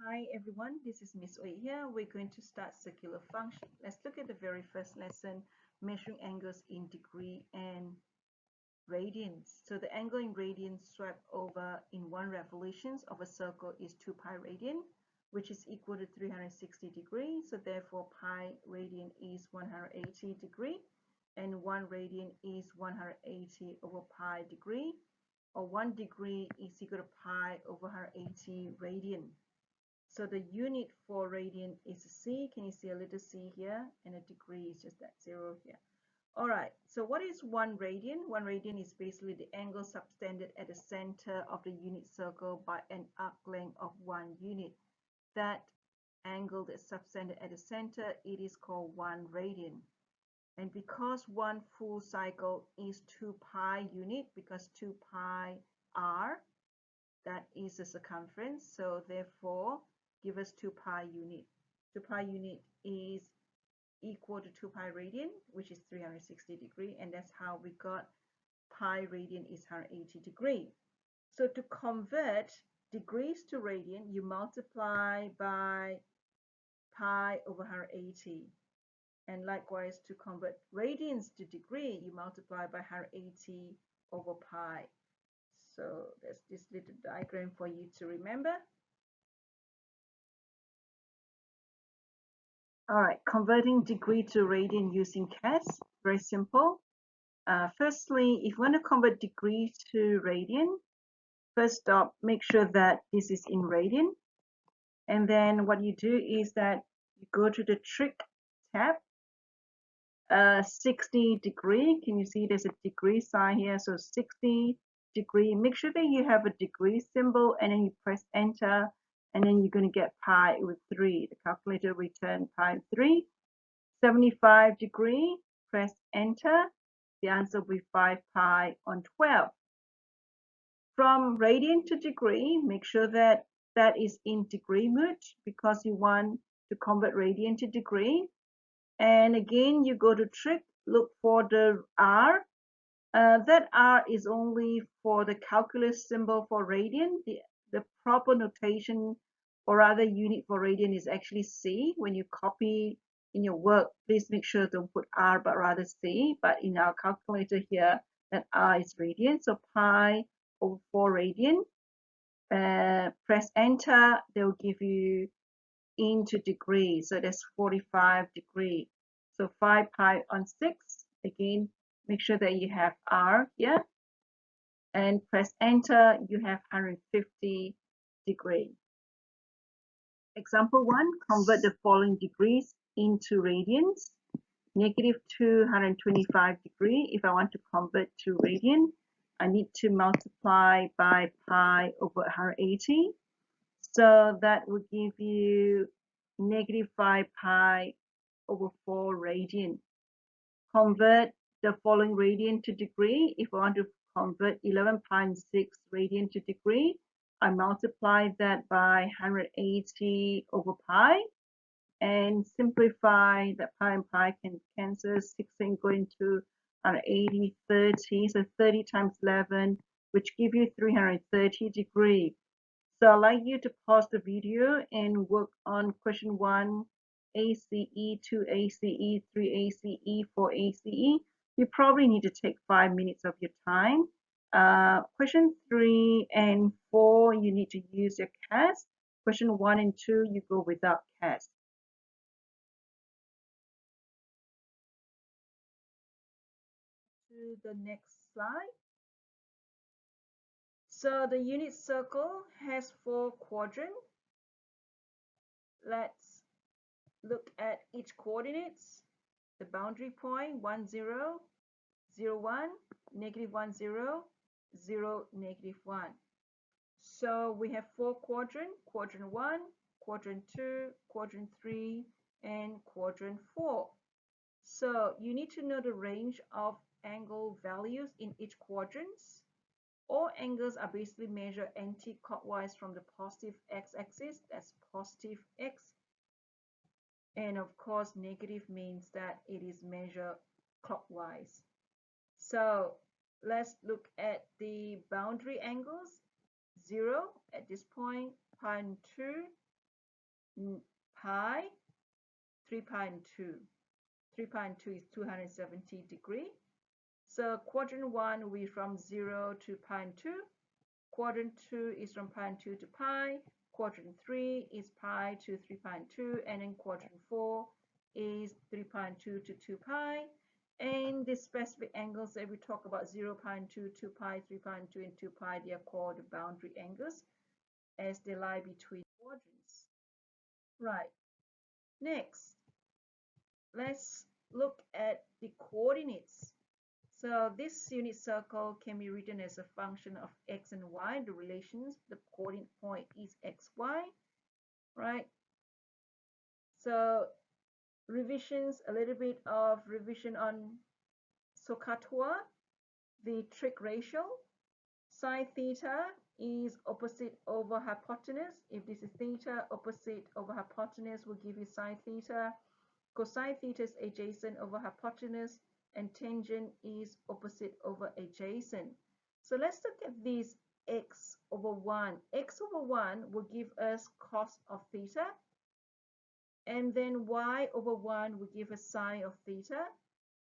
Hi everyone, this is Miss Oei here. We're going to start circular function. Let's look at the very first lesson, measuring angles in degree and radians. So the angle in radians swept over in one revolutions of a circle is 2 pi radian, which is equal to 360 degrees. So therefore pi radian is 180 degree and 1 radian is 180 over pi degree, or 1 degree is equal to pi over 180 radian. So the unit for radian is C. Can you see a little c here? And a degree is just that 0 here. All right, so what is 1 radian? 1 radian is basically the angle subtended at the center of the unit circle by an arc length of 1 unit. That angle that's subtended at the center, it is called 1 radian. And because 1 full cycle is 2 pi unit, because 2 pi r, that is the circumference, so therefore give us 2 pi unit. 2 pi unit is equal to 2 pi radian, which is 360 degree, and that's how we got pi radian is 180 degree. So to convert degrees to radian, you multiply by pi over 180. And likewise, to convert radians to degree, you multiply by 180 over pi. So there's this little diagram for you to remember. All right, converting degree to radian using CAS, very simple. Firstly, if you want to convert degree to radian, first up, make sure that this is in radian. And then what you do is that you go to the trig tab, 60 degree. Can you see there's a degree sign here? So 60 degree. Make sure that you have a degree symbol, and then you press enter, and then you're going to get pi with 3. The calculator return pi 3. 75 degree, press enter. The answer will be 5 pi on 12. From radian to degree, make sure that that is in degree mode because you want to convert radian to degree. And again, you go to trig, look for the R. That R is only for the calculus symbol for radian. The proper notation, or rather unit for radian, is actually C. When you copy in your work, please make sure don't put R but rather C. But in our calculator here, that R is radian. So pi over 4 radian. Press enter, they'll give you into degrees. So that's 45 degrees. So 5 pi on 6. Again, make sure that you have R here. And press enter, you have 150 degrees. Example 1, convert the following degrees into radians. Negative 225 degrees. If I want to convert to radian, I need to multiply by pi over 180. So that will give you negative 5 pi over 4 radian. Convert the following radian to degree. If I want to convert 11.6 radian to degree, I multiply that by 180 over pi and simplify that pi and pi can cancel. 16 going to 180, 30, so 30 times 11, which give you 330 degrees. So I'd like you to pause the video and work on question 1, ACE, 2 ACE, 3 ACE, 4 ACE. You probably need to take 5 minutes of your time. Question 3 and 4, you need to use your CAS. Question 1 and 2, you go without CAS. To the next slide. So the unit circle has 4 quadrants. Let's look at each coordinates. The boundary point 1, 0, 0, 1, negative 1, 0, 0, negative 1. So we have 4 quadrants, quadrant 1, quadrant 2, quadrant 3, and quadrant 4. So you need to know the range of angle values in each quadrant. All angles are basically measured anti-clockwise from the positive x-axis, that's positive x. And of course, negative means that it is measured clockwise. So let's look at the boundary angles. 0 at this point, pi and 2, pi, 3 pi and 2. 3 pi and 2 is 270 degree. So quadrant 1 will be from 0 to pi and 2. Quadrant 2 is from pi and 2 to pi. Quadrant 3 is pi to 3 pi and 2. And then quadrant 4 is 3 pi and 2 to 2 pi. And the specific angles that we talk about, 0 pi and 2, 2 pi, 3 pi and 2, and 2 pi, they are called the boundary angles as they lie between quadrants. Right. Next, let's look at the coordinates. So this unit circle can be written as a function of x and y, the relations. The coordinate point is xy, right? So revisions, a little bit of revision on SOHCAHTOA, the trig ratio. Sine theta is opposite over hypotenuse. If this is theta, opposite over hypotenuse will give you sine theta. Cosine theta is adjacent over hypotenuse, and tangent is opposite over adjacent. So let's look at this x over 1. X over 1 will give us cos of theta, and then y over 1 will give us sine of theta.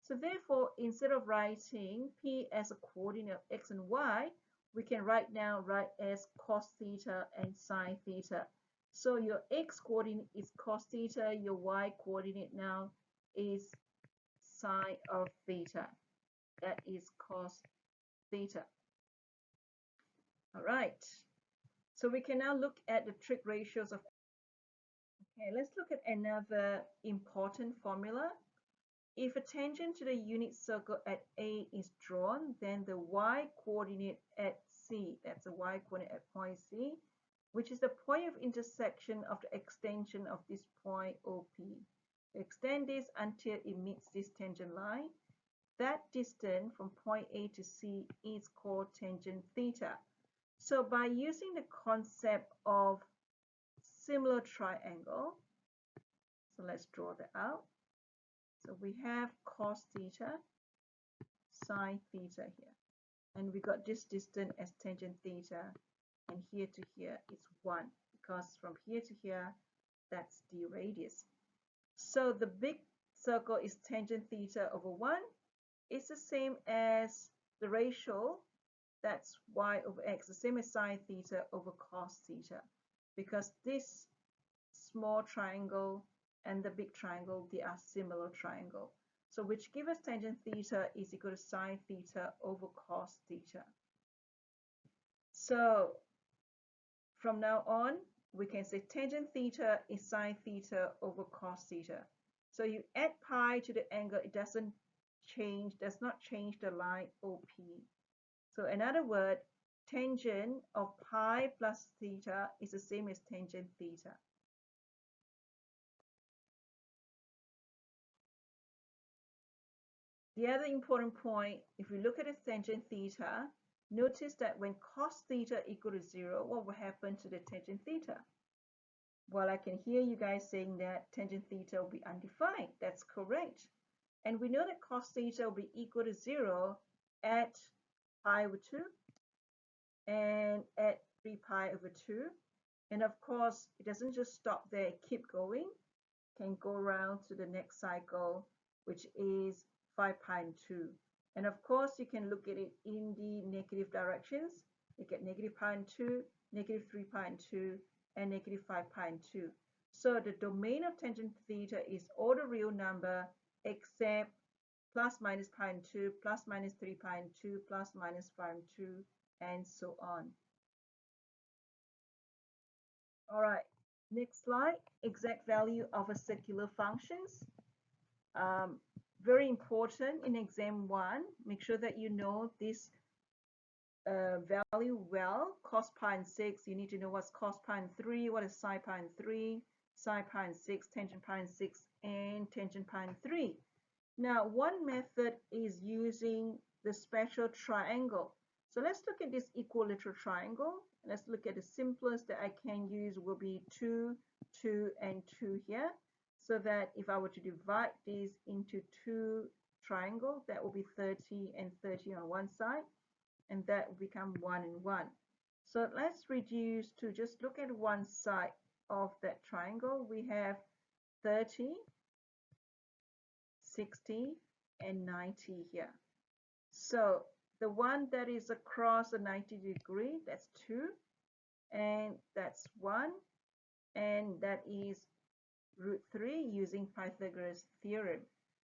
So therefore, instead of writing p as a coordinate of x and y, we can write as cos theta and sine theta. So your x coordinate is cos theta, your y coordinate now is sine of theta. That is cos theta. All right. So we can now look at the trig ratios of. Okay, let's look at another important formula. If a tangent to the unit circle at A is drawn, then the y coordinate at C, that's the y coordinate at point C, which is the point of intersection of the extension of this point OP. Extend this until it meets this tangent line. That distance from point A to C is called tangent theta. So by using the concept of similar triangle, so let's draw that out. So we have cos theta, sine theta here. And we got this distance as tangent theta. And here to here is 1. Because from here to here, that's the radius. So the big circle is tangent theta over 1. It's the same as the ratio, that's y over x, the same as sine theta over cos theta. Because this small triangle and the big triangle, they are similar triangle. So which gives us tangent theta is equal to sine theta over cos theta. So from now on, we can say tangent theta is sine theta over cos theta. So you add pi to the angle, it does not change the line OP. So in other words, tangent of pi plus theta is the same as tangent theta. The other important point, if we look at the tangent theta, notice that when cos theta equal to 0, what will happen to the tangent theta? Well, I can hear you guys saying that tangent theta will be undefined. That's correct. And we know that cos theta will be equal to 0 at pi over 2 and at 3 pi over 2. And of course, it doesn't just stop there, keep going. Can go around to the next cycle, which is 5 pi and 2. And of course, you can look at it in the negative directions. You get negative pi and 2, negative 3 pi and 2, and negative 5 pi and 2. So the domain of tangent theta is all the real number except plus minus pi and 2, plus minus 3 pi and 2, plus minus 5 and 2, and so on. All right, next slide, exact value of a circular functions. Very important in exam 1, make sure that you know this value well. Cos pi and 6, you need to know what's cos pi and 3, what is sine pi and 3, sine pi and 6, tangent pi and 6, and tangent pi and 3. Now, one method is using the special triangle. So let's look at this equilateral triangle. Let's look at the simplest that I can use will be 2, 2, and 2 here. So that if I were to divide these into 2 triangles, that will be 30 and 30 on one side. And that will become 1 and 1. So let's reduce to just look at one side. of that triangle, we have 30, 60, and 90 here. So the one that is across the 90-degree, that's 2, and that's 1, and that is root 3 using Pythagoras theorem.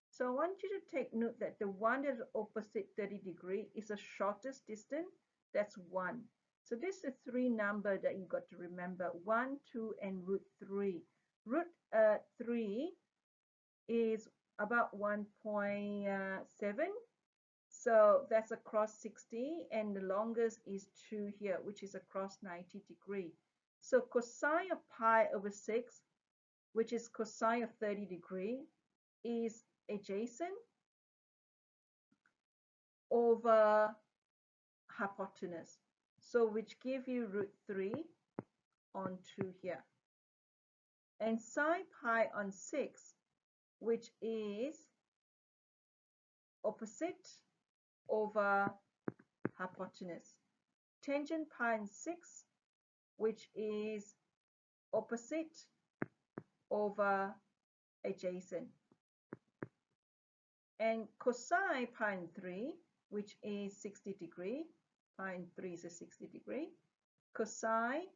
So I want you to take note that the one that is opposite 30-degree is the shortest distance, that's 1. So this is the 3 number that you got to remember, 1, 2, and root 3. Root 3 is about 1.7. So that's across 60, and the longest is 2 here, which is across 90-degree. So cosine of pi over 6, which is cosine of 30-degree, is adjacent over hypotenuse. So which give you root 3 on 2 here. And sine pi on 6, which is opposite over hypotenuse. Tangent pi on 6, which is opposite over adjacent. And cosine pi on 3, which is 60-degree, pi on 3 is a 60-degree. Cosine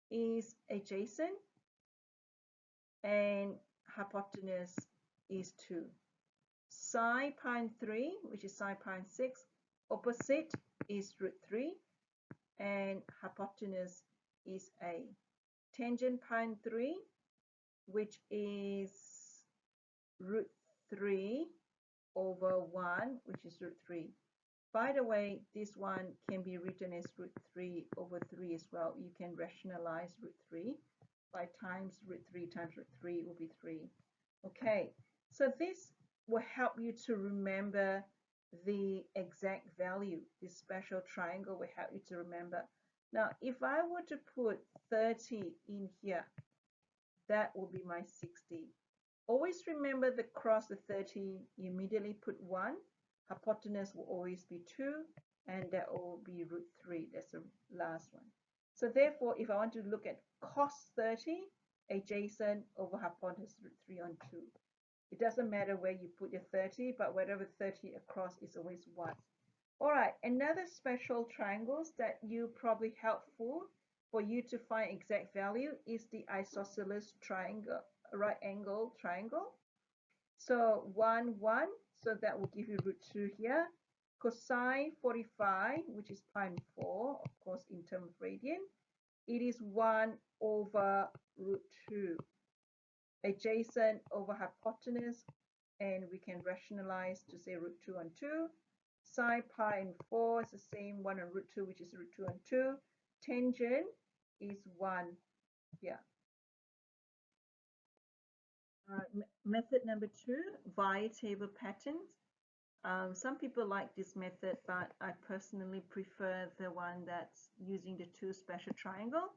is adjacent, and hypotenuse is 2. Sine pi on 3, which is sine pi on 6, opposite is root 3, and hypotenuse is a. Tangent pi on 3, which is root 3 over 1, which is root 3. By the way, this one can be written as root 3 over 3 as well. You can rationalize root 3 by times root 3 times root 3 will be 3. Okay, so this will help you to remember the exact value. This special triangle will help you to remember. Now, if I were to put 30 in here, that will be my 60. Always remember the cross the 30, you immediately put 1. Hypotenuse will always be 2, and that will be root 3. That's the last one. So therefore, if I want to look at cos 30, adjacent over hypotenuse root 3 on 2. It doesn't matter where you put your 30, but whatever 30 across is always 1. All right, another special triangles that you probably helpful for you to find exact value is the isosceles triangle, right angle triangle. So 1, 1, so that will give you root 2 here. Cosine 45, which is pi 4, of course, in terms of radian, it is 1 over root 2. Adjacent over hypotenuse, and we can rationalize to say root 2 on 2. Sine pi and 4 is the same, 1 on root 2, which is root 2 on 2. Tangent is 1 here. Method number 2, via table patterns. Some people like this method, but I personally prefer the one that's using the 2 special triangle.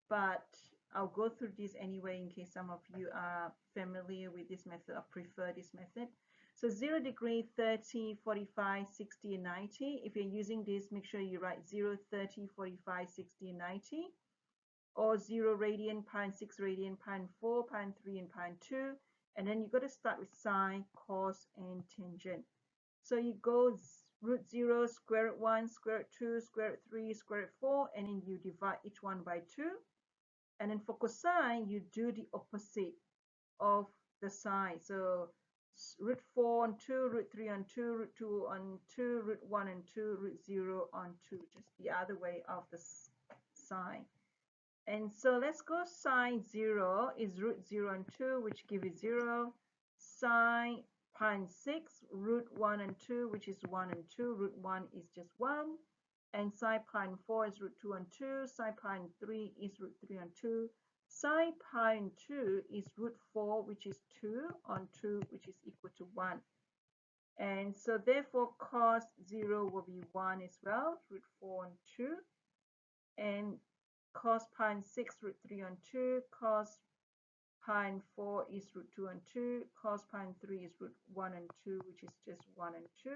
But I'll go through this anyway in case some of you are familiar with this method or prefer this method. So 0 degree, 30, 45, 60, and 90. If you're using this, make sure you write 0, 30, 45, 60, and 90. Or 0 radian, pi and 6 radian, pi and 4, pi and 3, and pi and 2. And then you've got to start with sine, cos, and tangent. So you go root 0, square root 1, square root 2, square root 3, square root 4, and then you divide each one by 2. And then for cosine, you do the opposite of the sine. So root 4 on 2, root 3 on 2, root 2 on 2, root 1 and 2, root 0 on 2, just the other way of the sine. And so let's go sine 0 is root 0 and 2, which give you 0. Sine pi and 6, root 1 and 2, which is 1 and 2. Root 1 is just 1. And sine pi and 4 is root 2 on 2. Sine pi and 3 is root 3 on 2. Sine pi and 2 is root 4, which is 2 on 2, which is equal to 1. And so therefore cos 0 will be 1 as well, root 4 on 2. And cos pi and 6, root 3 on 2. Cos pi and 4 is root 2 on 2. Cos pi and 3 is root 1 and 2, which is just 1 and 2.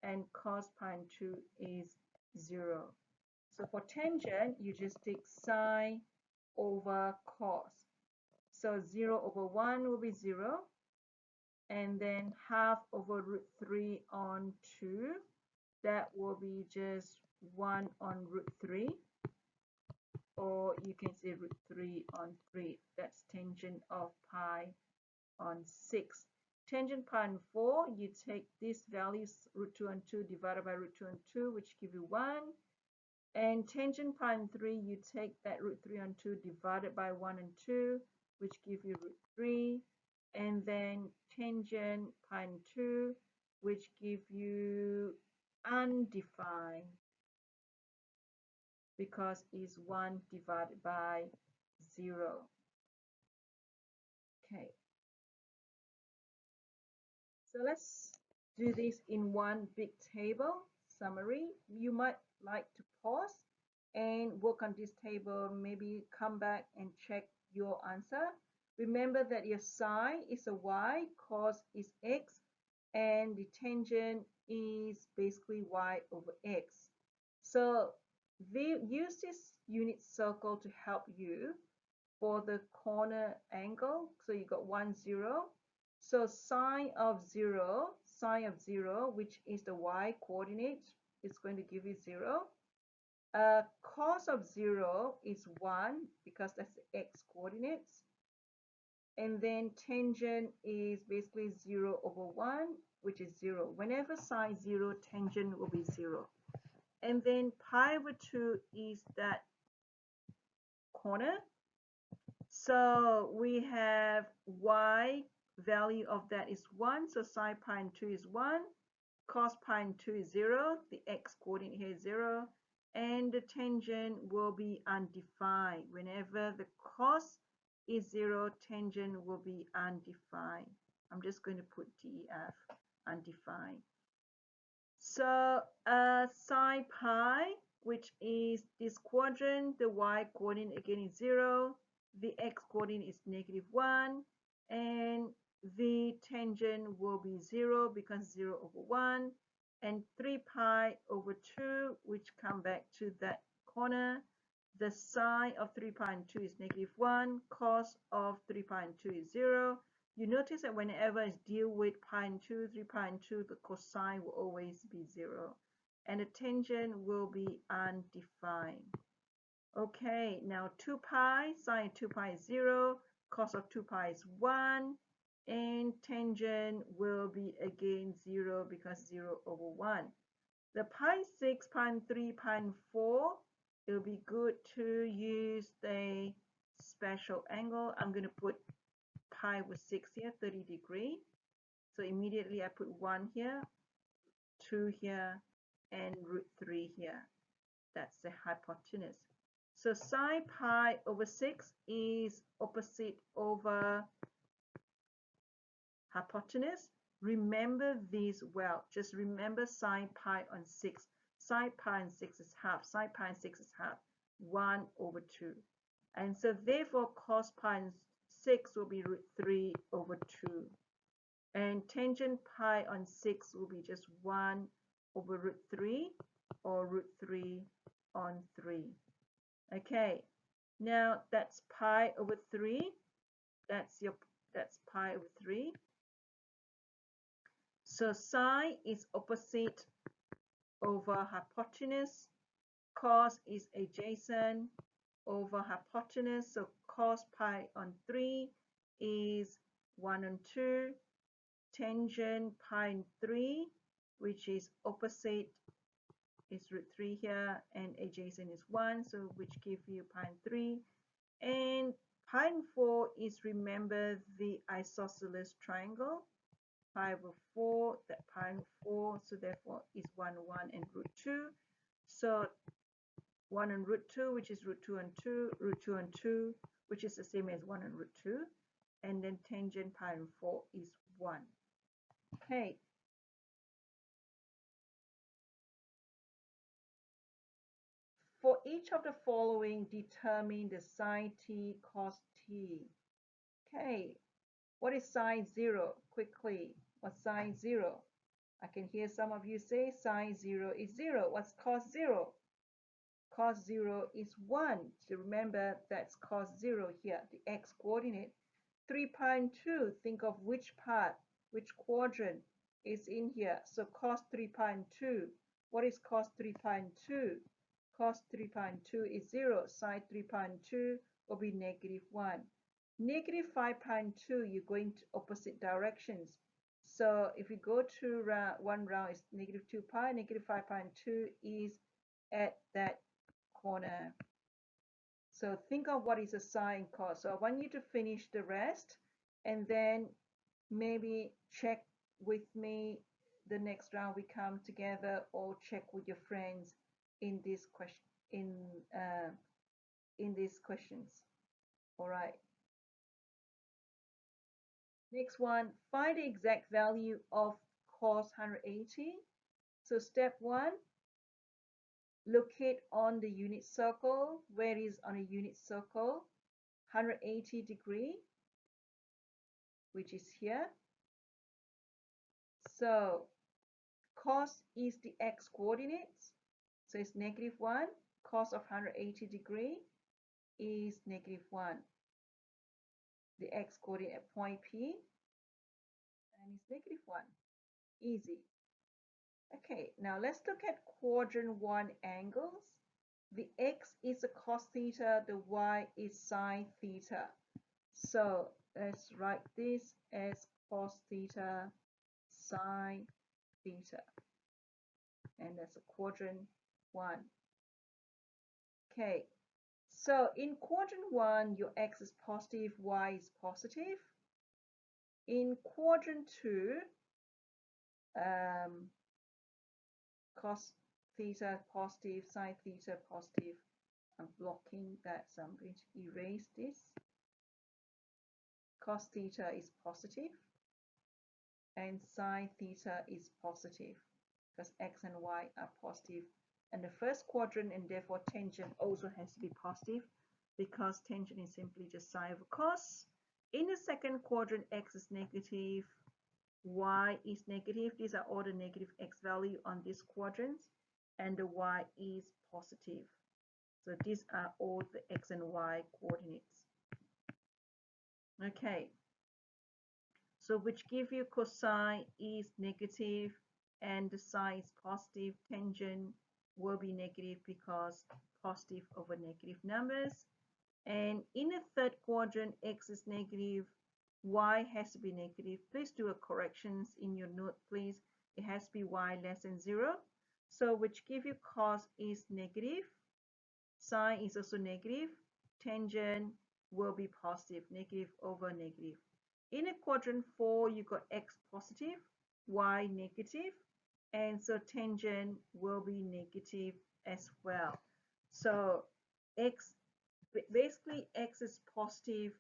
And cos pi and 2 is 0. So for tangent, you just take sine over cos. So 0 over 1 will be 0. And then half over root 3 on 2. That will be just 1 on root 3. Or you can say root 3 on 3. That's tangent of pi on 6. Tangent pi on 4, you take these values, root 2 on 2 divided by root 2 on 2, which give you 1. And tangent pi on 3, you take that root 3 on 2 divided by 1 and 2, which give you root 3. And then tangent pi on 2, which give you undefined, because it's 1 divided by 0. Okay. So let's do this in one big table summary. You might like to pause and work on this table, maybe come back and check your answer. Remember that your sine is a y, cos is x, and the tangent is basically y over x. So they use this unit circle to help you for the corner angle. So you got 1, 0. So sine of 0, which is the y coordinate, is going to give you 0. Cos of 0 is 1 because that's the x coordinates. And then tangent is basically 0 over 1, which is 0. Whenever sine 0, tangent will be 0. And then pi over 2 is that corner. So we have y value of that is 1. So sine pi and 2 is 1. Cos pi and 2 is 0. The x coordinate here is 0. And the tangent will be undefined. Whenever the cos is 0, tangent will be undefined. I'm just going to put DEF, undefined. So sine pi, which is this quadrant, the y coordinate again is 0, the x coordinate is -1, and the tangent will be 0 because 0 over 1, and 3 pi over 2, which come back to that corner. The sine of 3 pi and 2 is -1, cos of 3 pi and 2 is 0. You notice that whenever I deal with pi and 2, 3 pi and 2, the cosine will always be 0. And the tangent will be undefined. Okay, now 2 pi, sine of 2 pi is 0, cos of 2 pi is 1, and tangent will be again 0 because 0 over 1. The pi 6, pi 3, pi 4, it will be good to use the special angle. I'm going to put pi with 6 here, 30 degree. So immediately I put 1 here, 2 here, and root 3 here. That's the hypotenuse. So sine pi over 6 is opposite over hypotenuse. Remember these well. Just remember sine pi on 6. Sine pi on 6 is half. Sine pi on 6 is half. 1 over 2. And so therefore cos pi on 6 will be root 3 over 2. And tangent pi on 6 will be just 1 over root 3 or root 3 on 3. Okay, now that's pi over 3. That's pi over 3. So sine is opposite over hypotenuse. Cos is adjacent over hypotenuse. So cos pi on 3 is 1 on 2. Tangent pi on 3, which is opposite, is root 3 here, and adjacent is 1, so which give you pi on 3. And pi on 4 is, remember, the isosceles triangle. Pi over 4, that pi on 4, so therefore is 1, 1, and root 2. So 1 and root 2, which is root 2 and 2, root 2 and 2, which is the same as 1 and root 2. And then tangent pi on 4 is 1. Okay. For each of the following, determine the sine t cos t. Okay, what is sine 0? Quickly, what's sine 0? I can hear some of you say sine 0 is 0. What's cos 0? Cos 0 is 1. So remember, that's cos 0 here, the x coordinate. 3.2, think of which part, which quadrant is in here. So cos 3.2, what is cos 3.2? Cos 3.2 is 0, sine 3.2 will be -1. Negative 5.2, you're going to opposite directions. So if you go to one round, it's -2 pi, negative 5.2 is at that corner. So think of what is a sine cos. So I want you to finish the rest and then maybe check with me the next round we come together, or check with your friends in this question in these questions. All right. Next one, find the exact value of cos 180. So step 1, locate on the unit circle. Where is on a unit circle? 180 degree, which is here. So cos is the x coordinates, so it's -1. Cos of 180 degree is -1. The x coordinate at point P, and it's -1. Easy. Okay, now let's look at quadrant 1 angles. The x is a cos theta, the y is sine theta. So let's write this as cos theta, sine theta. And that's a quadrant 1. Okay, so in quadrant 1, your x is positive, y is positive. In quadrant 2, cos theta positive, sine theta positive. I'm blocking that, so I'm going to erase this. Cos theta is positive and sine theta is positive because x and y are positive in the first quadrant, and therefore tangent also has to be positive because tangent is simply just sine over cos. In the second quadrant, x is negative, y is negative. These are all the negative x value on these quadrants, and the y is positive. So these are all the x and y coordinates. Okay, so which give you cosine is negative and the sine is positive. Tangent will be negative because positive over negative numbers. And in the third quadrant, x is negative, y has to be negative. Please do a corrections in your note, please. It has to be y less than 0. So which give you cos is negative, sine is also negative, tangent will be positive, negative over negative. In a quadrant 4, you got x positive, y negative, and so tangent will be negative as well. So basically x is positive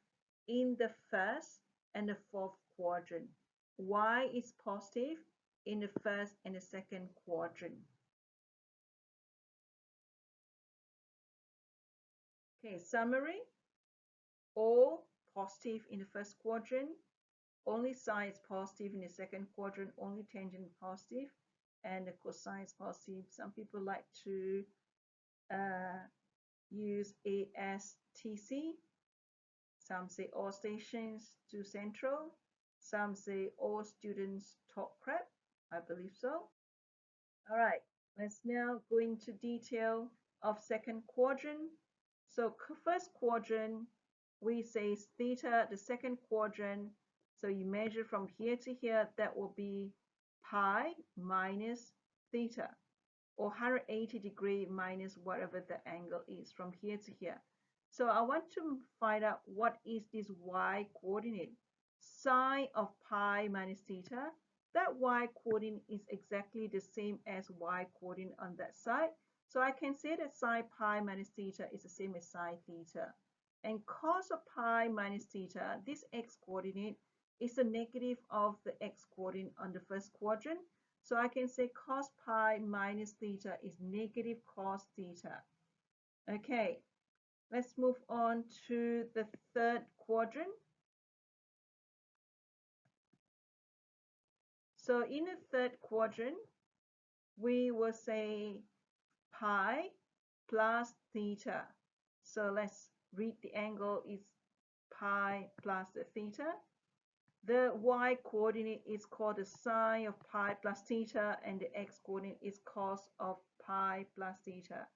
in the first and the fourth quadrant. Y is positive in the first and the second quadrant. Okay, summary. All positive in the first quadrant, only sine is positive in the second quadrant, only tangent positive, and the cosine is positive. Some people like to use ASTC. Some say all stations to central. Some say all students talk prep. I believe so. All right, let's now go into detail of second quadrant. So first quadrant, we say theta. The second quadrant, so you measure from here to here, that will be pi minus theta, or 180 degree minus whatever the angle is from here to here. So I want to find out what is this y coordinate. Sine of pi minus theta, that y coordinate is exactly the same as y coordinate on that side. So I can say that sine pi minus theta is the same as sine theta. And cos of pi minus theta, this x coordinate is the negative of the x coordinate on the first quadrant. So I can say cos pi minus theta is negative cos theta. Okay, let's move on to the third quadrant. So in the third quadrant, we will say pi plus theta. So let's read the angle is pi plus the theta. The y coordinate is called the sine of pi plus theta, and the x coordinate is cos of pi plus theta.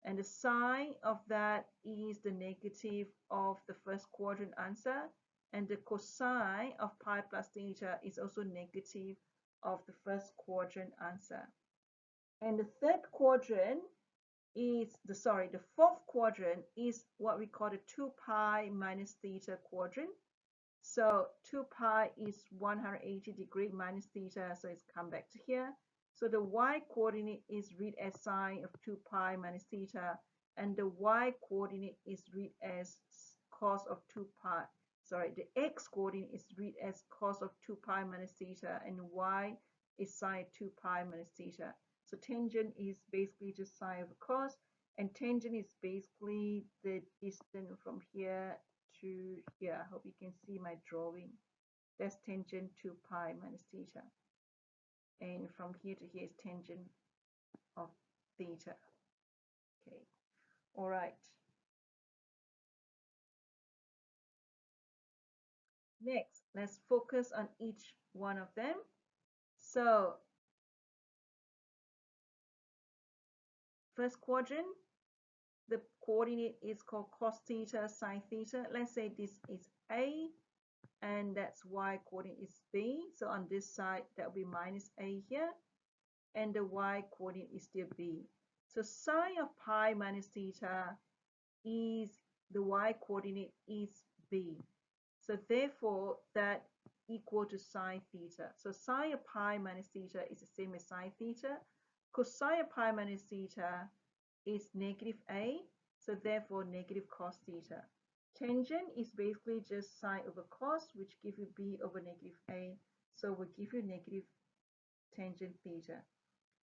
And the sine of that is the negative of the first quadrant answer, and the cosine of pi plus theta is also negative of the first quadrant answer. And the fourth quadrant is what we call the 2 pi minus theta quadrant. So 2 pi is 180 degree minus theta, so it's come back to here. So the y coordinate is read as sine of 2 pi minus theta, and the y coordinate is read as cos of 2 pi. Sorry, the x coordinate is read as cos of 2 pi minus theta, and y is sine 2 pi minus theta. So tangent is basically just sine over cos, and tangent is basically the distance from here to here. I hope you can see my drawing. That's tangent 2 pi minus theta. And from here to here is tangent of theta. Okay, all right. Next, let's focus on each one of them. So, first quadrant, the coordinate is called cos theta, sine theta. Let's say this is A, and that's y coordinate is B. So on this side, that will be minus A here, and the y coordinate is still B. So sine of pi minus theta is, the y coordinate is B. So therefore, that equal to sine theta. So sine of pi minus theta is the same as sine theta. Cosine of pi minus theta is negative A. So therefore, negative cos theta. Tangent is basically just sine over cos, which give you B over negative A. So we'll give you negative tangent theta.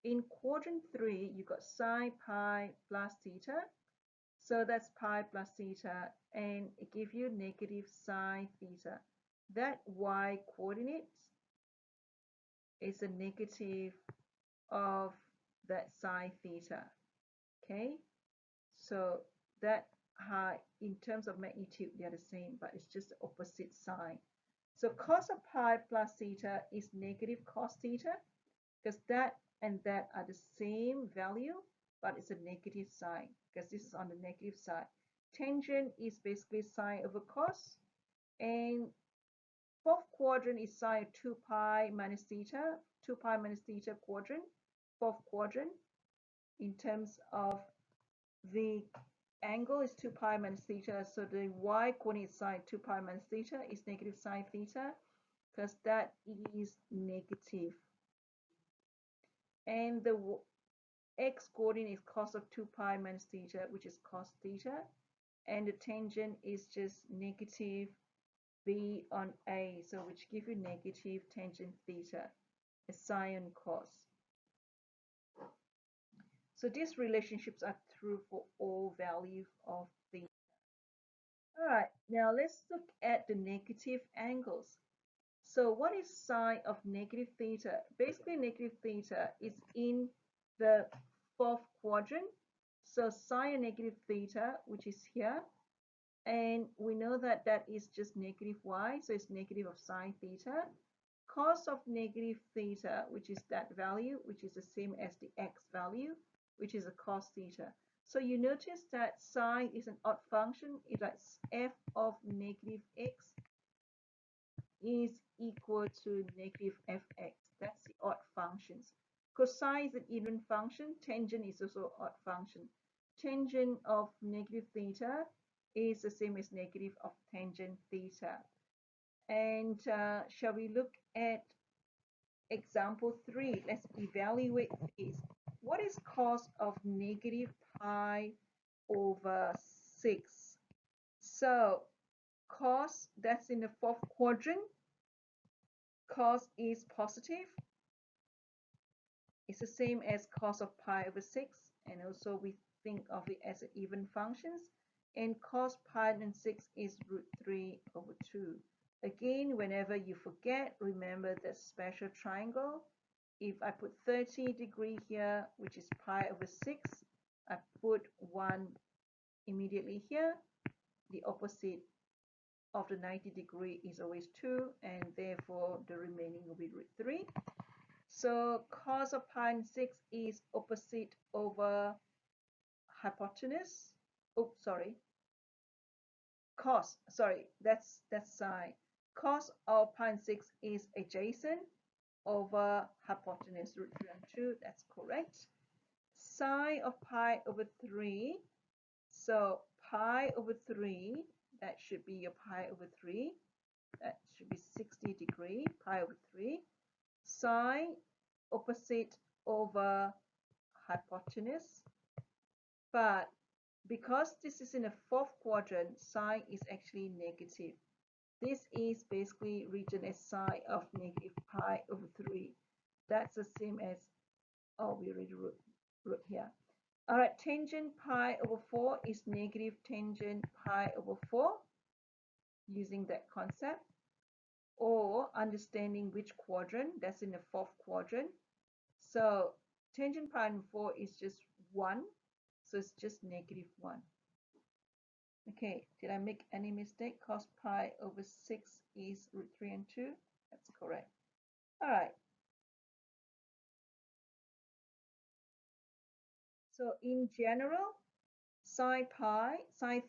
In quadrant 3, you got sine pi plus theta. So that's pi plus theta, and it gives you negative sine theta. That y coordinate is a negative of that sine theta. Okay, so that in terms of magnitude, they are the same, but it's just the opposite sign. So cos of pi plus theta is negative cos theta, because that and that are the same value, but it's a negative sign because this is on the negative side. Tangent is basically sine over cos, and fourth quadrant is sine 2 pi minus theta, 2 pi minus theta quadrant, fourth quadrant. In terms of the angle is 2 pi minus theta, so the y coordinate sine 2 pi minus theta is negative sine theta, because that is negative. And the x coordinate is cos of 2 pi minus theta, which is cos theta, and the tangent is just negative b on a, so which give you negative tangent theta, a sine cos. So these relationships are true for all values of theta. All right, now let's look at the negative angles. So what is sine of negative theta? Basically, negative theta is in the fourth quadrant. So sine of negative theta, which is here, and we know that that is just negative y, so it's negative of sine theta. Cos of negative theta, which is that value, which is the same as the x value, which is a cos theta. So you notice that sine is an odd function. It's like f of negative x is equal to negative fx. That's the odd functions. Cosine is an even function. Tangent is also odd function. Tangent of negative theta is the same as negative of tangent theta. And shall we look at example 3? Let's evaluate this. What is cos of negative pi over 6? So cos, that's in the fourth quadrant. Cos is positive. It's the same as cos of pi over 6, and also we think of it as an even functions. And cos pi and 6 is root 3 over 2. Again, whenever you forget, remember the special triangle. If I put 30 degree here, which is pi over 6, I put 1 immediately here. The opposite of the 90 degree is always 2, and therefore the remaining will be root 3. So cos of pi and 6 is opposite over hypotenuse. Oh, sorry. That's sine. Cos of pi and 6 is adjacent over hypotenuse root 3 and 2. That's correct. Sine of pi over 3. So pi over 3, that should be your pi over 3. That should be 60 degree, pi over 3. Sine opposite over hypotenuse. But because this is in the fourth quadrant, sine is actually negative. This is basically written as sine of negative pi over 3. That's the same as, oh, we already wrote here. All right, tangent pi over 4 is negative tangent pi over 4, using that concept. Or understanding which quadrant, that's in the fourth quadrant. So tangent pi over 4 is just 1, so it's just negative 1. Okay, did I make any mistake? Cos pi over 6 is root 3 and 2. That's correct. All right. So in general, sine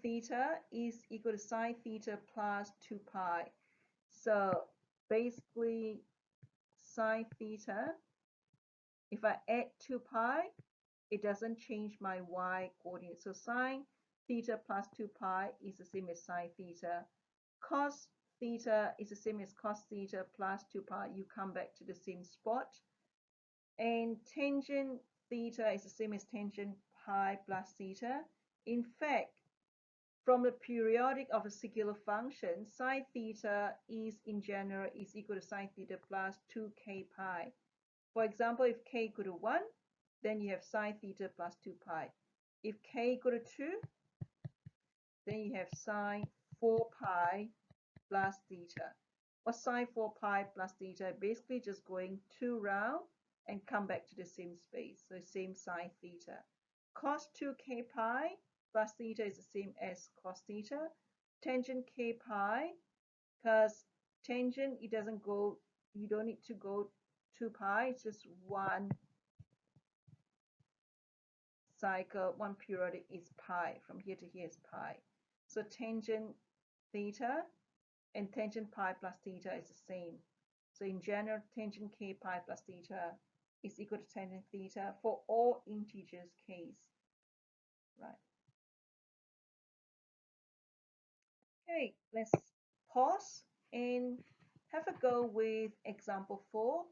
theta is equal to sine theta plus 2 pi. So basically, sine theta, if I add 2 pi, it doesn't change my y coordinate. So sine theta plus 2 pi is the same as sine theta. Cos theta is the same as cos theta plus 2 pi. You come back to the same spot. And tangent theta is the same as tangent pi plus theta. In fact, from the periodic of a singular function, sine theta is in general is equal to sine theta plus 2k pi. For example, if k equal to 1, then you have sine theta plus 2 pi. If k equal to 2, then you have sine 4 pi plus theta. What's sine 4 pi plus theta? Basically just going 2 round and come back to the same space. So same sine theta. Cos 2k pi plus theta is the same as cos theta. Tangent k pi, because tangent, it doesn't go, you don't need to go 2 pi, it's just one cycle, one periodic is pi. From here to here is pi. So tangent theta and tangent pi plus theta is the same. So in general, tangent k pi plus theta is equal to tangent theta for all integers case. Right. Okay, let's pause and have a go with example 4.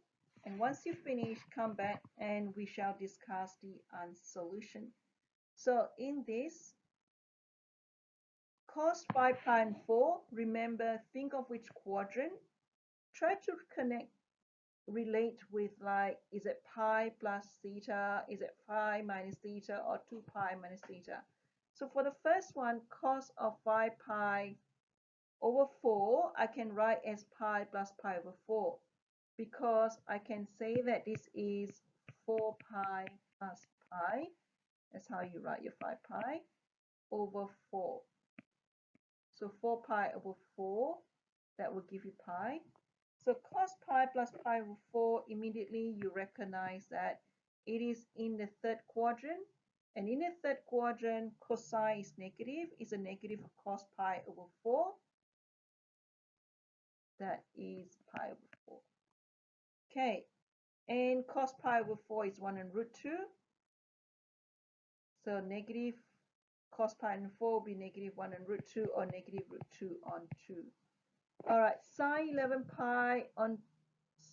And once you finish, come back and we shall discuss the solution. So in this, cos 5 pi and 4, remember, think of which quadrant. Try to connect, relate with, like, is it pi plus theta, is it pi minus theta, or 2 pi minus theta. So for the first one, cos of 5 pi over 4, I can write as pi plus pi over 4, because I can say that this is 4 pi plus pi. That's how you write your 5 pi over 4. So 4 pi over 4, that will give you pi. So cos pi plus pi over 4, immediately you recognize that it is in the third quadrant. And in the third quadrant, cosine is negative, is a negative of cos pi over 4. That is pi over 4. Okay, and cos pi over 4 is 1 and root 2. So negative cos pi and 4 will be negative 1 and root 2, or negative root 2 on 2. All right, sine 11 pi on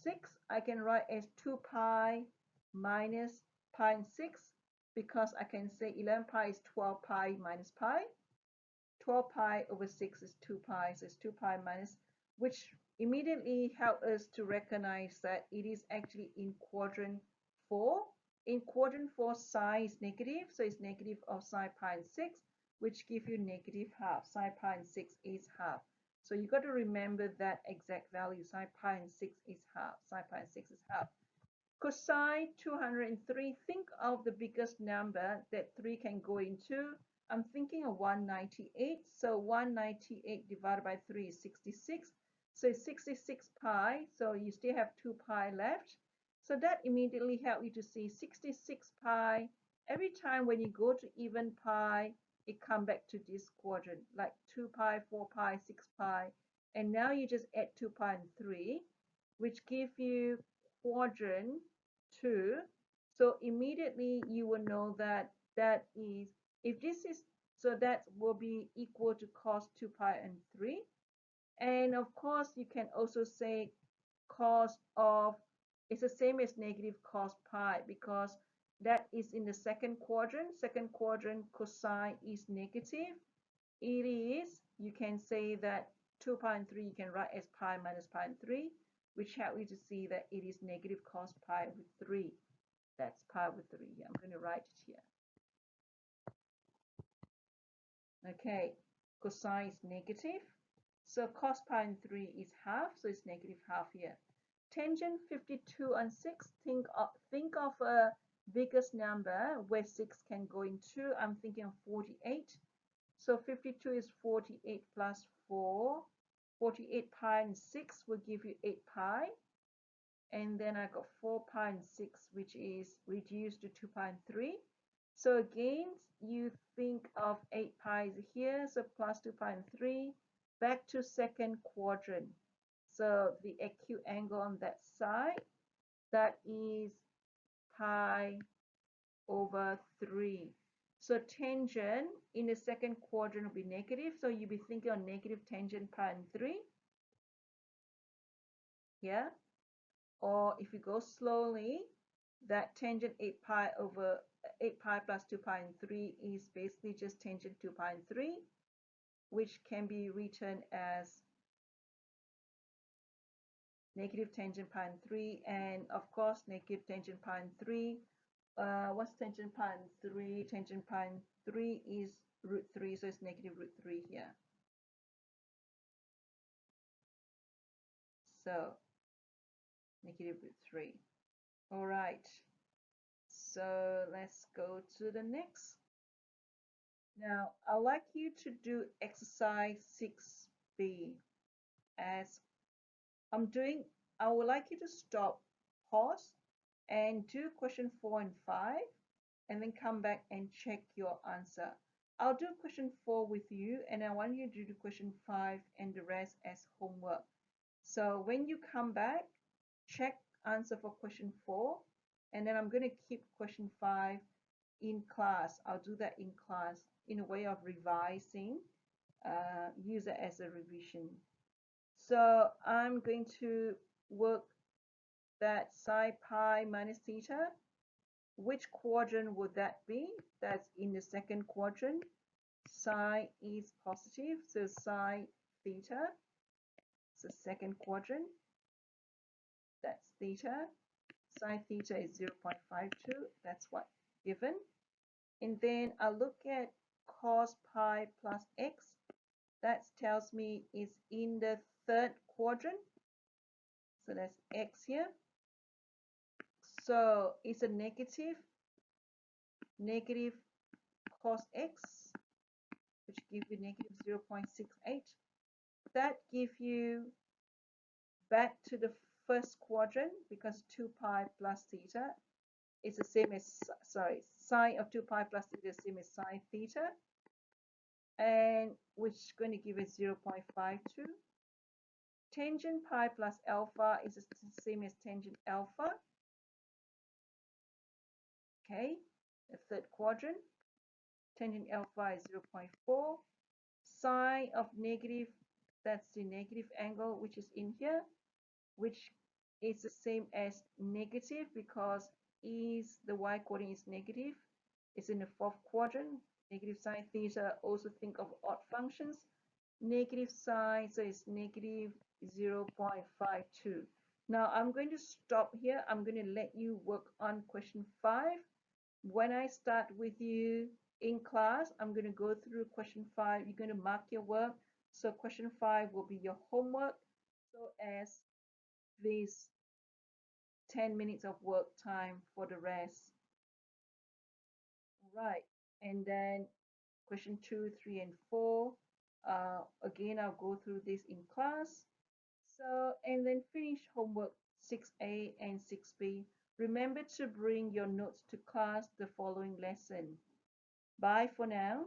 6, I can write as 2 pi minus pi and 6, because I can say 11 pi is 12 pi minus pi. 12 pi over 6 is 2 pi, so it's 2 pi minus, which immediately help us to recognize that it is actually in quadrant 4. In quadrant 4, sine is negative, so it's negative of sine pi and 6, which give you negative half. Sine pi and 6 is half. So you got to remember that exact value. Sine pi and 6 is half. Sine pi and 6 is half. Cosine 203, think of the biggest number that 3 can go into. I'm thinking of 198. So 198 divided by 3 is 66. So it's 66 pi. So you still have 2 pi left. So that immediately helps you to see 66 pi. Every time when you go to even pi, it comes back to this quadrant, like 2 pi, 4 pi, 6 pi. And now you just add 2 pi and 3, which give you quadrant 2. So immediately you will know that that is, if this is, so that will be equal to cos 2 pi and 3. And of course, you can also say cos of, it's the same as negative cos pi because that is in the second quadrant. Second quadrant cosine is negative. It is, you can say that 2 pi and 3 you can write as pi minus pi and 3, which helps you to see that it is negative cos pi with 3. That's pi with 3. I'm going to write it here. Okay, cosine is negative. So cos pi and 3 is half, so it's negative half here. Tangent 52 and 6, think of a biggest number where 6 can go into. I'm thinking of 48. So 52 is 48 plus 4. 48 pi and 6 will give you 8 pi. And then I got 4 pi and 6, which is reduced to 2 pi and 3. So again, you think of 8 pi here, so plus 2 pi and 3, back to second quadrant. So the acute angle on that side, that is pi over 3. So tangent in the second quadrant will be negative, so you'll be thinking of negative tangent pi and 3. Yeah. Or if you go slowly, that tangent 8 pi over 8 pi plus 2 pi and 3 is basically just tangent 2 pi and 3, which can be written as negative tangent pi and 3. And of course, negative tangent pi and 3. What's tangent pi and 3? Tangent pi and 3 is root 3, so it's negative root 3 here. So negative root 3. All right. So let's go to the next. Now, I'd like you to do exercise 6b. As I'm doing, I would like you to stop, pause, and do question 4 and 5, and then come back and check your answer. I'll do question 4 with you, and I want you to do question 5 and the rest as homework. So when you come back, check answer for question 4, and then I'm going to keep question 5 in class. I'll do that in class in a way of revising, use it as a revision. So I'm going to work that sine pi minus theta. Which quadrant would that be? That's in the second quadrant. Sine is positive, so sine theta. It's the second quadrant. That's theta. Sine theta is 0.52. That's what given. And then I look at cos pi plus x. That tells me it's in the third quadrant. So that's x here. So it's a negative cos x, which gives you negative 0.68. That gives you back to the first quadrant because 2 pi plus theta is the same as, sorry, sine of 2 pi plus theta is the same as sine theta, and which is going to give us 0.52. Tangent pi plus alpha is the same as tangent alpha. Okay, the third quadrant. Tangent alpha is 0.4. Sine of negative, that's the negative angle which is in here, which is the same as negative because the y coordinate is negative. It's in the fourth quadrant. Negative sine theta, also think of odd functions. Negative sine, so it's negative 0.52. Now I'm going to stop here. I'm going to let you work on question 5. When I start with you in class, I'm going to go through question 5. You're going to mark your work. So question 5 will be your homework. So as this 10 minutes of work time for the rest. All right. And then question 2, 3, and 4. Again, I'll go through this in class. So, and then finish homework 6A and 6B. Remember to bring your notes to class the following lesson. Bye for now.